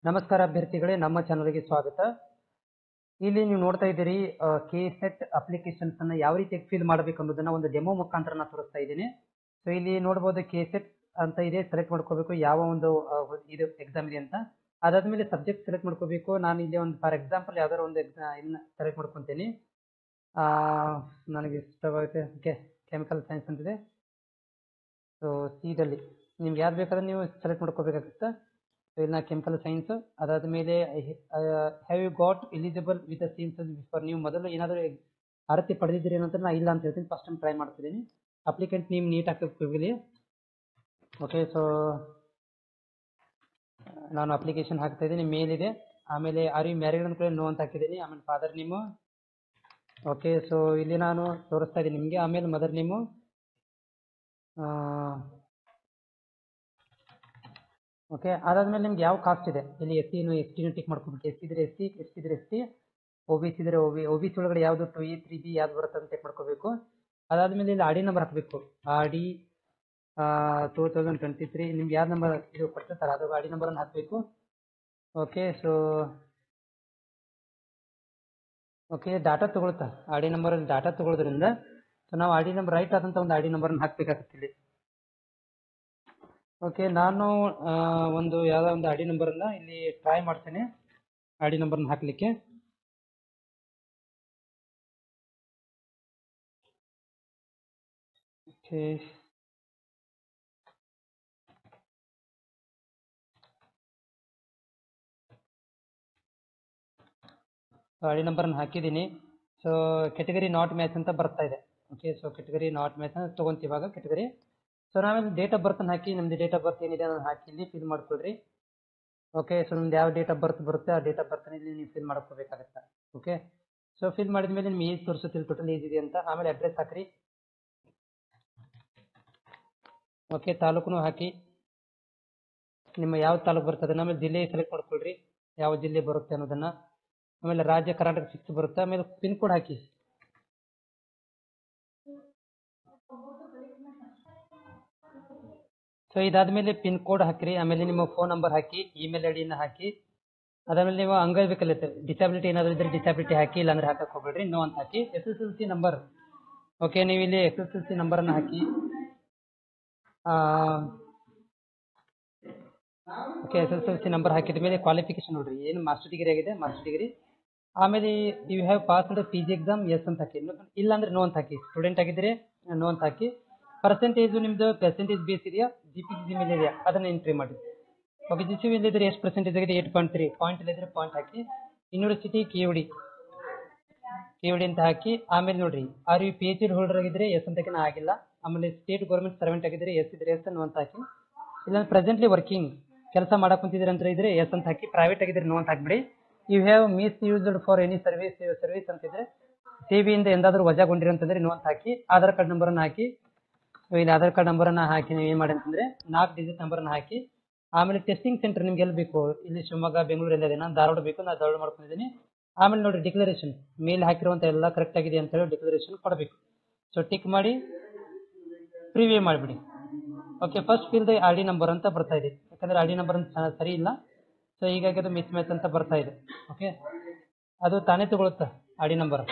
ನಮಸ್ಕಾರ ಅಭ್ಯರ್ಥಿಗಳೇ, ನಮ್ಮ ಚಾನಲ್ಗೆ ಸ್ವಾಗತ. ಇಲ್ಲಿ ನೀವು ನೋಡ್ತಾ ಇದ್ದೀರಿ ಕೆಸೆಟ್ ಅಪ್ಲಿಕೇಶನ್ಸ್ ಅನ್ನ ಯಾವ ರೀತಿ ಫಿಲ್ ಮಾಡಬೇಕು ಅನ್ನೋದನ್ನ ಒಂದು ಡೆಮೋ ಮುಖಾಂತರ ನಾನು ತೋರಿಸ್ತಾ ಇದ್ದೀನಿ. ಸೊ ಇಲ್ಲಿ ನೋಡಬಹುದು ಕೆಸೆಟ್ ಅಂತ ಇದೆ, ಸೆಲೆಕ್ಟ್ ಮಾಡ್ಕೋಬೇಕು ಯಾವ ಒಂದು ಇದು ಎಕ್ಸಾಮ್ ಇದೆ ಅಂತ. ಅದಾದ್ಮೇಲೆ ಸಬ್ಜೆಕ್ಟ್ ಸೆಲೆಕ್ಟ್ ಮಾಡ್ಕೋಬೇಕು. ನಾನು ಇಲ್ಲಿ ಒಂದು ಫಾರ್ ಎಕ್ಸಾಂಪಲ್ ಯಾವ್ದಾದ್ರು ಒಂದು ಸೆಲೆಕ್ಟ್ ಮಾಡ್ಕೊತೀನಿ. ನನಗೆ ಇಷ್ಟವಾಗುತ್ತೆ ಕೆಮಿಕಲ್ ಸೈನ್ಸ್ ಅಂತಿದೆ. ಸೊ ಸಿದಲ್ಲಿ ನಿಮ್ಗೆ ಯಾವ್ದು ಬೇಕಾದ್ರೆ ನೀವು ಸೆಲೆಕ್ಟ್ ಮಾಡ್ಕೋಬೇಕಾಗುತ್ತೆ. ಇಲ್ಲ ಕೆಮಿಕಲ್ ಸೈನ್ಸ್. ಅದಾದ್ಮೇಲೆ have you got eligible with the same before. ನೀವು ಮೊದಲು ಏನಾದರೂ ಅರ್ಹತೆ ಪಡೆದಿದ್ದೀರಿ ಅನ್ನೋದನ್ನ ನಾ ಇಲ್ಲ ಅಂತ ಹೇಳ್ತೀನಿ. ಫಸ್ಟ್ ಟೈಮ್ ಟ್ರೈ ಮಾಡ್ತಿದ್ದೀನಿ. ಅಪ್ಲಿಕೆಂಟ್ ನೇಮ್ ನೀಟ್ ಹಾಕಿ. ಓಕೆ, ಸೊ ನಾನು ಅಪ್ಲಿಕೇಶನ್ ಹಾಕ್ತಾ ಇದ್ದೀನಿ. ಮೇಲ್ ಇದೆ. ಆಮೇಲೆ ಆರ್ ಯು ಮ್ಯಾರಿಡ್ ಅಂತ ನೋ ಅಂತ ಹಾಕಿದ್ದೀನಿ. ಆಮೇಲೆ ಫಾದರ್ ನೇಮು. ಓಕೆ, ಸೊ ಇಲ್ಲಿ ನಾನು ತೋರಿಸ್ತಾ ಇದ್ದೀನಿ ನಿಮಗೆ. ಆಮೇಲೆ ಮದರ್ ನೇಮು. ಓಕೆ, ಅದಾದ್ಮೇಲೆ ನಿಮ್ಗೆ ಯಾವ ಕಾಸ್ಟ್ ಇದೆ ಇಲ್ಲಿ ಎಸ್ ಟಿನೂ ಟಿಕ್ ಮಾಡ್ಕೊಬೇಕು. ಎಸ್ ಇದ್ರೆ ಎಸ್ ಇದ್ರೆ S T, O B C ಇದ್ರೆ ಒ ಬಿ ಸಿ ಒಳಗಡೆ ಯಾವುದು 2E 3B ಯಾವ್ದು ಬರುತ್ತೆ ಅಂತ ಚೆಕ್ ಮಾಡ್ಕೋಬೇಕು. ಅದಾದ್ಮೇಲೆ ಇಲ್ಲಿ ಆರ್ ಡಿ ನಂಬರ್ ಹಾಕಬೇಕು. ಆರ್ ಡಿ 2023 ನಿಮ್ಗೆ ಯಾವ ನಂಬರ್ ಇದು ಕೊಡ್ತಿರ್ತಾರೆ ಅದು ಆರ್ ಡಿ ನಂಬರನ್ನು ಹಾಕಬೇಕು. ಓಕೆ, ಸೊ ಓಕೆ ಡಾಟಾ ತಗೊಳ್ತಾ ಆರ್ ಡಿ ನಂಬರ್ ಡಾಟಾ ತಗೊಳ್ಳೋದ್ರಿಂದ ಸೊ ನಾವು ಆರ್ ಡಿ ನಂಬರ್ ರೈಟ್ ಆದಂಥ ಒಂದು ಆರ್ ಡಿ ನಂಬರನ್ನು ಹಾಕಬೇಕಾಗುತ್ತೆ ಇಲ್ಲಿ. ಓಕೆ, ನಾನು ಒಂದು ಯಾವುದೋ ಒಂದು ಆರ್ ಡಿ ನಂಬರನ್ನು ಇಲ್ಲಿ ಟ್ರೈ ಮಾಡ್ತೇನೆ ಆರ್ ಡಿ ನಂಬರ್ನ ಹಾಕಲಿಕ್ಕೆ. ಓಕೆ, ಆರ್ ಡಿ ನಂಬರನ್ನು ಹಾಕಿದ್ದೀನಿ. ಸೊ ಕೆಟಗರಿ ನಾಟ್ ಮ್ಯಾಚ್ ಅಂತ ಬರ್ತಾ ಇದೆ. Okay, so category not match ಅಂತ ತೊಗೊಂತೀವಿ ಇವಾಗ ಕೆಟಗರಿ. ಸೊ ನಾವೇನು ಡೇಟ್ ಆಫ್ ಬರ್ತನ್ನು ಹಾಕಿ ನಮ್ದು ಡೇಟ್ ಆಫ್ ಬರ್ತ್ ಏನಿದೆ ಅದನ್ನು ಹಾಕಿ ಇಲ್ಲಿ ಫಿಲ್ ಮಾಡ್ಕೊಳ್ರಿ. ಓಕೆ, ಸೊ ನಿಮ್ದು ಯಾವ ಡೇಟ್ ಆಫ್ ಬರ್ತ್ ಬರುತ್ತೆ ಆ ಡೇಟ್ ಆಫ್ ಬರ್ತನ್ನ ಇಲ್ಲಿ ನೀವು ಫಿಲ್ ಮಾಡ್ಕೋಬೇಕಾಗತ್ತೆ. ಓಕೆ, ಸೊ ಫಿಲ್ ಮಾಡಿದ ಮೇಲೆ ನಿಮ್ಮ ಏಜ್ ತೋರಿಸುತ್ತಿಲ್ಲ, ಟೋಟಲ್ ಏಜ್ ಇದೆ ಅಂತ. ಆಮೇಲೆ ಅಡ್ರೆಸ್ ಹಾಕ್ರಿ. ಓಕೆ, ತಾಲೂಕುನು ಹಾಕಿ. ನಿಮ್ಮ ಯಾವ ತಾಲೂಕು ಬರ್ತದೆ. ಆಮೇಲೆ ಜಿಲ್ಲೆ ಸೆಲೆಕ್ಟ್ ಮಾಡ್ಕೊಳ್ರಿ, ಯಾವ ಜಿಲ್ಲೆ ಬರುತ್ತೆ ಅನ್ನೋದನ್ನ. ಆಮೇಲೆ ರಾಜ್ಯ ಕರ್ನಾಟಕ 6 ಬರುತ್ತೆ. ಆಮೇಲೆ ಪಿನ್ ಕೋಡ್ ಹಾಕಿ. ಸೊ ಇದಾದ್ಮೇಲೆ ಪಿನ್ ಕೋಡ್ ಹಾಕಿರಿ. ಆಮೇಲೆ ನಿಮ್ಮ ಫೋನ್ ನಂಬರ್ ಹಾಕಿ, ಇಮೇಲ್ ಐಡಿನ ಹಾಕಿ. ಅದಾದ್ಮೇಲೆ ನೀವು ಅಂಗವಿಕಲತೆ ಡಿಸಬಿಲಿಟಿ ಏನಾದರೂ ಇದ್ರೆ ಡಿಸಬಿಲಿಟಿ ಹಾಕಿ, ಇಲ್ಲಾಂದ್ರೆ ಹಾಕಕ್ಕೆ ಹೋಗ್ಬೇಡ್ರಿ, ನೋ ಅಂತ ಹಾಕಿ. SSLC number. ಓಕೆ, ನೀವು ಇಲ್ಲಿ SSLC ನಂಬರನ್ನು ಹಾಕಿ. ಓಕೆ, SSLC ನಂಬರ್ ಹಾಕಿದ ಮೇಲೆ ಕ್ವಾಲಿಫಿಕೇಶನ್ ನೋಡ್ರಿ, ಏನು ಮಾಸ್ಟರ್ ಡಿಗ್ರಿ ಆಗಿದೆ, ಮಾಸ್ಟರ್ ಡಿಗ್ರಿ. ಆಮೇಲೆ you have passed PG exam yes ಅಂತ ಹಾಕಿ, ಇಲ್ಲಾಂದ್ರೆ ನೋ ಅಂತ ಹಾಕಿ. ಸ್ಟೂಡೆಂಟ್ ಆಗಿದ್ರೆ ನೋ ಅಂತ ಹಾಕಿ. ಪರ್ಸೆಂಟೇಜು ನಿಮ್ದು ಪರ್ಸೆಂಟೇಜ್ ಬೇಸ್ ಇದೆಯಾ, GPG ಮೇಲೆ ಇದೆಯಾ ಅದನ್ನ ಎಂಟ್ರಿ ಮಾಡಿ. ಓಕೆ, GC ಮೇಲೆ ಇದ್ರೆ ಎಷ್ಟು ಪರ್ಸೆಂಟೇಜ್ ಆಗಿದೆ 8.3, ಪಾಯಿಂಟ್ ಇಲ್ಲದ್ರೆ ಪಾಯಿಂಟ್ ಹಾಕಿ. ಯೂನಿವರ್ಸಿಟಿ KUD ಅಂತ ಹಾಕಿ. ಆಮೇಲೆ ನೋಡ್ರಿ ಆರ್ ಯು PhD ಹೋಲ್ಡರ್ ಆಗಿದ್ರೆ ಎಸ್ ಅಂತ ನಾ ಆಗಿಲ್ಲ. ಆಮೇಲೆ ಸ್ಟೇಟ್ ಗೌರ್ಮೆಂಟ್ ಸರ್ವೆಂಟ್ ಆಗಿದ್ರೆ ಎಸ್ ಇದ್ರೆ ಎಸ್ ನೋ ಅಂತ ಹಾಕಿ. ಇಲ್ಲಾಂದ್ರೆ ಪ್ರೆಸೆಂಟ್ಲಿ ವರ್ಕಿಂಗ್ ಕೆಲಸ ಮಾಡಕ್ ಕುಂತಿದ್ರೆ ಅಂತ ಇದ್ರೆ ಎಸ್ ಅಂತ ಹಾಕಿ. ಪ್ರೈವೇಟ್ ಆಗಿದ್ರೆ ನೋ ಅಂತ ಹಾಕ್ಬಿಡಿ. You have misused for any service ಅಂತಿದ್ರೆ ಸೇವೆಯಿಂದ ಎಂದಾದ್ರೂ ವಜಾಗೊಂಡಿರಿ ಅಂತಂದ್ರೆ ನೋ ಅಂತ ಹಾಕಿ. ಆಧಾರ್ ಕಾರ್ಡ್ ನಂಬರನ್ನು ಹಾಕಿ. ಇಲ್ಲಿ ಆಧಾರ್ ಕಾರ್ಡ್ ನಂಬರನ್ನು ಹಾಕಿ ನೀವು ಏನು ಮಾಡಿ ಅಂತಂದ್ರೆ 4 ಡಿಜಿಟ್ ನಂಬರನ್ನು ಹಾಕಿ. ಆಮೇಲೆ ಟೆಸ್ಟಿಂಗ್ ಸೆಂಟರ್ ನಿಮ್ಗೆ ಎಲ್ಲಿ ಬೇಕು, ಇಲ್ಲಿ ಶಿವಮೊಗ್ಗ ಬೆಂಗಳೂರು ಎಲ್ಲ ಇದೆ. ನಾನು ಧಾರವಾಡ ಬೇಕು, ನಾನು ಧಾರವಾಡ ಮಾಡ್ಕೊಂಡಿದ್ದೀನಿ. ಆಮೇಲೆ ನೋಡಿ ಡಿಕ್ಲರೇಷನ್ ಮೇಲೆ ಹಾಕಿರುವಂಥ ಎಲ್ಲ ಕರೆಕ್ಟ್ ಆಗಿದೆ ಅಂತ ಹೇಳಿ ಡಿಕ್ಲರೇಷನ್ ಕೊಡಬೇಕು. ಸೊ ಟಿಕ್ ಮಾಡಿ ಪ್ರಿವ್ಯೂ ಮಾಡಿಬಿಡಿ. Okay, first fill the R D number ಅಂತ ಬರ್ತಾ ಇದೆ. ಯಾಕಂದ್ರೆ ಆರ್ ಡಿ ನಂಬರ್ ಸರಿ ಇಲ್ಲ, ಸೊ ಹೀಗಾಗಿ ಅದು ಮಿಸ್ ಮ್ಯಾಚ್ ಅಂತ ಬರ್ತಾ ಇದೆ. ಓಕೆ, ಅದು ತಾನೇ ತಗೊಳುತ್ತೆ ಆರ್ ಡಿ ನಂಬರ್.